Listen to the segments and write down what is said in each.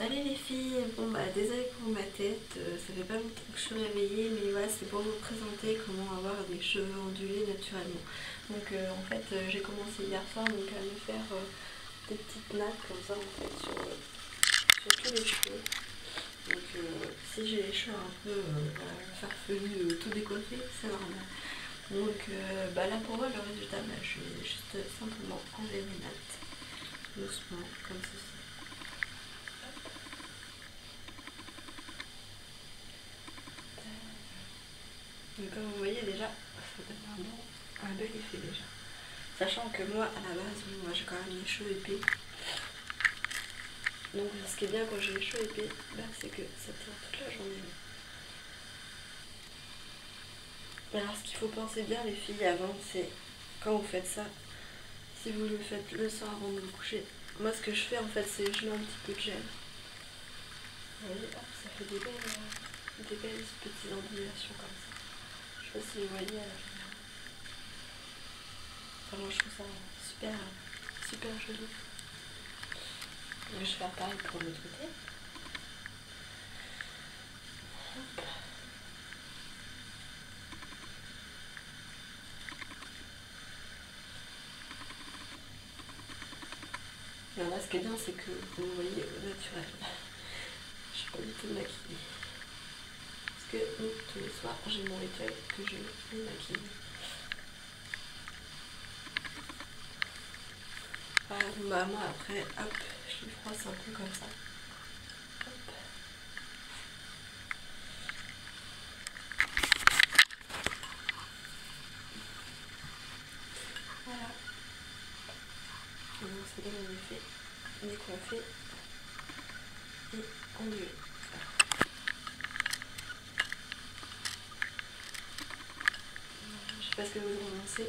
Salut les filles, bon bah désolée pour ma tête, ça fait pas longtemps que je suis réveillée, mais voilà, c'est pour vous présenter comment avoir des cheveux ondulés naturellement. Donc en fait j'ai commencé hier soir donc, à me faire des petites nattes comme ça en fait sur tous les cheveux. Donc si j'ai les cheveux un peu farfelus, tout décoiffés, c'est normal. Donc bah là pour voir le résultat, bah, je vais juste simplement enlever mes nattes, doucement, comme ceci. Donc comme vous voyez déjà, ça donne un bel effet déjà. Sachant que moi à la base, moi j'ai quand même les cheveux épais. Donc ce qui est bien quand j'ai les cheveux épais, bah, c'est que ça tient toute la journée. Alors ce qu'il faut penser bien les filles avant, c'est quand vous faites ça, si vous le faites le soir avant de vous coucher. Moi ce que je fais en fait, c'est je mets un petit peu de gel. Vous voyez, hop, ça fait des belles petites ondulations comme ça. Je sais pas si vous voyez à la vidéo. Enfin, moi je trouve ça super joli. Je vais faire pareil pour l'autre côté. Hop. Alors là ce qui est bien c'est que vous me voyez au naturel. Je suis pas du tout maquillée. Parce que tous les soirs j'ai mon rituel que je me maquille. Bah moi après, hop, je les froisse un peu comme ça. Hop. Voilà. Donc ça donne un effet décoiffé et ondulé. Je sais pas ce que vous en pensez.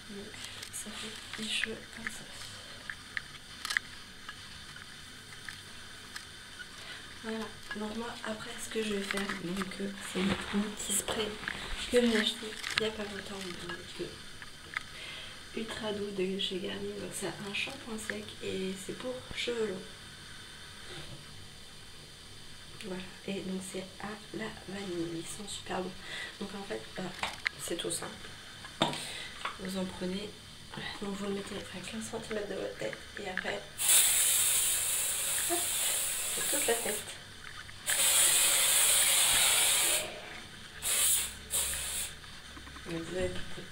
Donc ça fait des cheveux comme ça. Voilà, donc moi après ce que je vais faire, c'est un petit spray que j'ai acheté il n'y a pas longtemps, donc ultra doux de chez Garnier. Donc c'est un shampoing sec et c'est pour cheveux longs. Voilà, et donc c'est à la vanille, ils sont super bons. Donc en fait, c'est tout simple. Vous en prenez, donc vous le mettez à 15 cm de votre tête et après, hop, c'est toute la tête. Donc vous avez tout.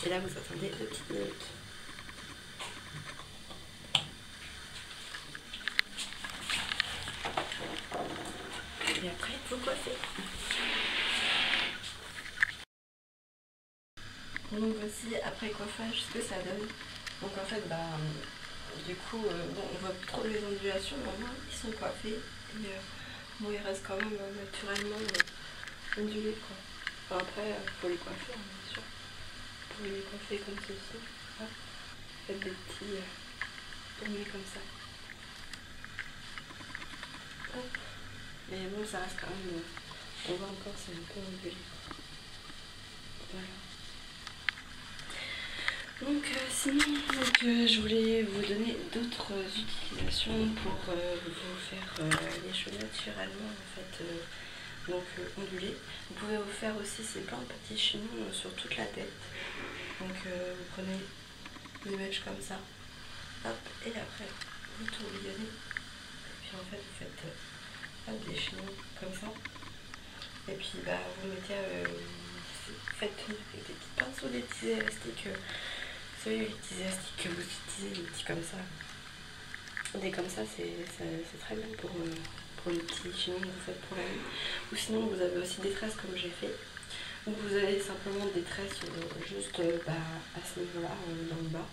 Et là vous attendez 2 petites minutes. Et après vous coiffez. Donc voici après coiffage ce que ça donne. Donc en fait du coup bon, on voit plus trop les ondulations, mais au moins ils sont coiffés. Et bon ils restent quand même naturellement ondulés quoi. Enfin, après faut les coiffer hein, bien sûr. Vous pouvez les coiffer comme ceci. Hop. Faites des petits tournés comme ça. Hop. Mais bon ça reste quand même. On voit encore c'est un peu ondulé. Voilà. Donc sinon je voulais vous donner d'autres utilisations pour vous faire les cheveux naturellement en fait ondulés. Vous pouvez vous faire aussi ces plein de petits chignons sur toute la tête. Donc vous prenez des mèches comme ça, hop, et après vous tourbillonnez. Et puis en fait vous faites des chignons comme ça. Et puis vous mettez faites avec des petits pinceaux, des petits élastiques. Vous savez, les petits élastiques que vous utilisez, les petits comme ça. Des comme ça, c'est très bien pour les petits chignons que vous faites pour la nuit. Ou sinon, vous avez aussi des tresses comme j'ai fait. Où vous avez simplement des tresses juste à ce niveau-là, dans le bas.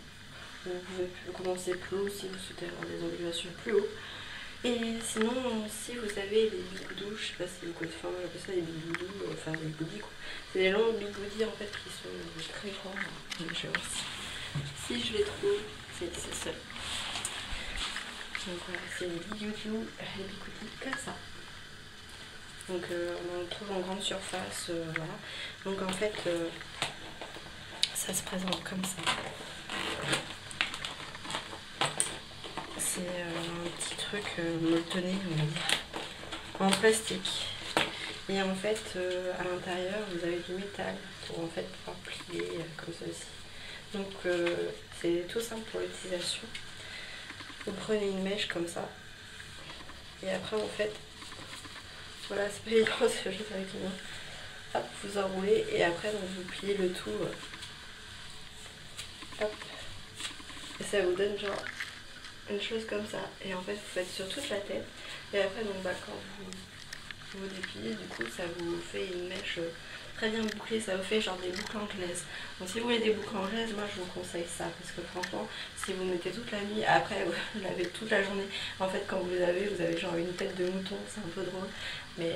Vous pouvez commencer plus haut si vous souhaitez avoir des ondulations plus haut. Et sinon, si vous avez les bigoudous, je sais pas si vous connaissez, enfin moi j'appelle ça les bigoudous, enfin les goodies quoi. C'est des longs bigoudis en fait qui sont très grands. Je vais voir si je les trouve, c'est ça. Donc voilà, c'est les bigoudous comme ça. Donc on en trouve en grande surface, voilà. Donc en fait, ça se présente comme ça. c'est un petit truc molletonné, on va dire, en plastique. Et en fait, à l'intérieur, vous avez du métal pour en fait pouvoir plier comme ceci. Donc c'est tout simple pour l'utilisation. Vous prenez une mèche comme ça. Et après, en fait, voilà, c'est pas évident, c'est juste avec les mains. Hop, vous enroulez et après, donc, vous pliez le tout. Hop. Et ça vous donne genre une chose comme ça. Et en fait, vous faites sur toute la tête. Et après, donc, bah, quand vous dépliez, du coup, ça vous fait une mèche très bien bouclée. Ça vous fait genre des boucles anglaises. Donc, si vous voulez des boucles anglaises, moi, je vous conseille ça. Parce que franchement, si vous mettez toute la nuit, après, vous l'avez toute la journée. En fait, quand vous avez genre une tête de mouton. C'est un peu drôle. Mais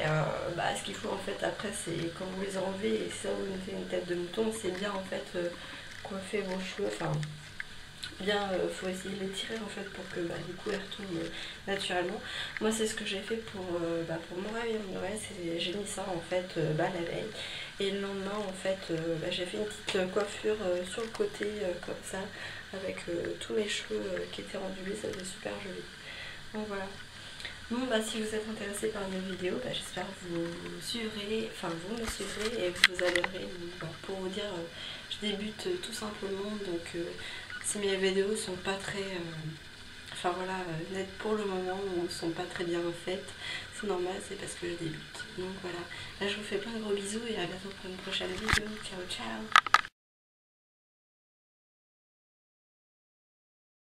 bah, ce qu'il faut, en fait, après, c'est quand vous les enlevez et ça, vous mettez une tête de mouton, c'est bien, en fait, coiffer vos cheveux. Enfin, bien, faut essayer de les tirer en fait pour que bah, du coup elles retombent naturellement. Moi c'est ce que j'ai fait pour mon réveil de Noël, j'ai mis ça en fait la veille et le lendemain en fait j'ai fait une petite coiffure sur le côté comme ça avec tous mes cheveux qui étaient ondulés, ça faisait super joli. Donc voilà. Bon bah si vous êtes intéressé par mes vidéos, bah, j'espère que vous suivrez, enfin vous me suivrez et vous adorez. Pour vous dire, je débute tout simplement, donc si mes vidéos sont pas très, enfin voilà, nettes pour le moment ou sont pas très bien faites, c'est normal, c'est parce que je débute. Donc voilà, là je vous fais plein de gros bisous et à bientôt pour une prochaine vidéo. Ciao ciao.